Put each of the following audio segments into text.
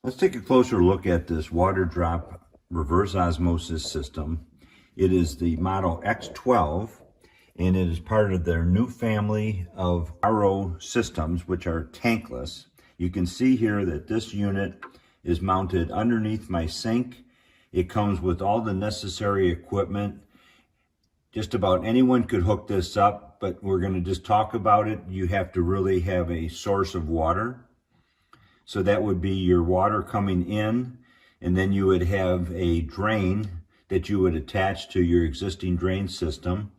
Let's take a closer look at this water drop reverse osmosis system. It is the model X12, and it is part of their new family of RO systems, which are tankless. You can see here that this unit is mounted underneath my sink. It comes with all the necessary equipment. Just about anyone could hook this up, but we're going to just talk about it. You have to really have a source of water. So that would be your water coming in, and then you would have a drain that you would attach to your existing drain system.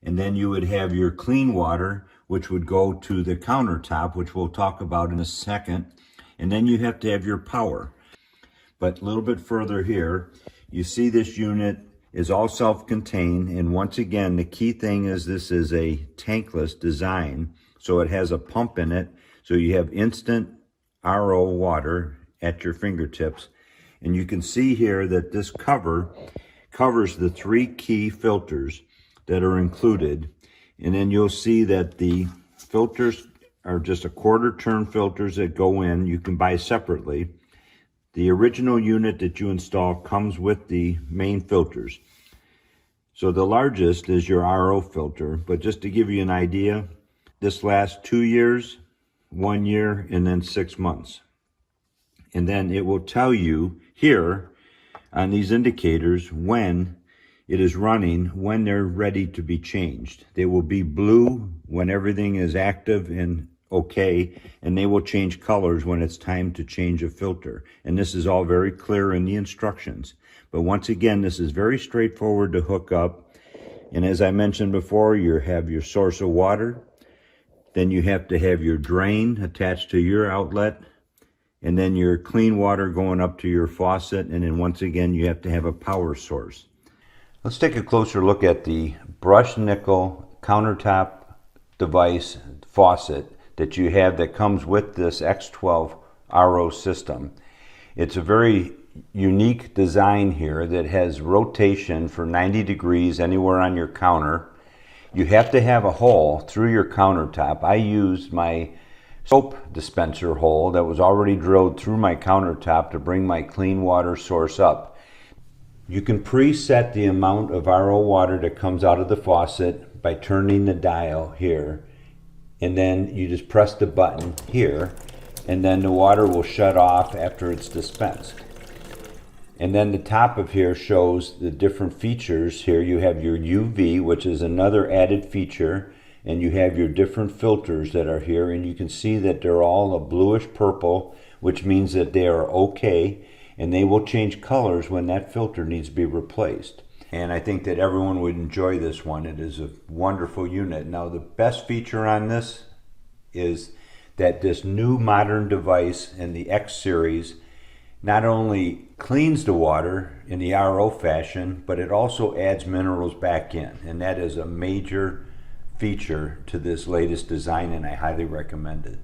And then you would have your clean water, which would go to the countertop, which we'll talk about in a second. And then you have to have your power. But a little bit further here, you see this unit is all self-contained. And once again, the key thing is this is a tankless design. So it has a pump in it. So you have instant RO water at your fingertips. And you can see here that this cover covers the 3 key filters that are included. And then you'll see that the filters are just a 1/4 turn filters that go in. You can buy separately. The original unit that you install comes with the main filters. So the largest is your RO filter, but just to give you an idea, this lasts 2 years, 1 year, and then 6 months. And then it will tell you here on these indicators when it is running, when they're ready to be changed. They will be blue when everything is active and okay, and they will change colors when it's time to change a filter. And this is all very clear in the instructions. But once again, this is very straightforward to hook up. And as I mentioned before, you have your source of water. Then you have to have your drain attached to your outlet, and then your clean water going up to your faucet. And then once again, you have to have a power source. Let's take a closer look at the brushed nickel countertop device faucet that you have that comes with this X12 RO system. It's a very unique design here that has rotation for 90 degrees anywhere on your counter. You have to have a hole through your countertop. I used my soap dispenser hole that was already drilled through my countertop to bring my clean water source up. You can preset the amount of RO water that comes out of the faucet by turning the dial here, and then you just press the button here, and then the water will shut off after it's dispensed. And then the top of here shows the different features. Here you have your UV, which is another added feature, and you have your different filters that are here, and you can see that they're all a bluish purple, which means that they are okay, and they will change colors when that filter needs to be replaced. And I think that everyone would enjoy this one. It is a wonderful unit. Now, the best feature on this is that this new modern device in the X series not only cleans the water in the RO fashion, but it also adds minerals back in. And that is a major feature to this latest design, and I highly recommend it.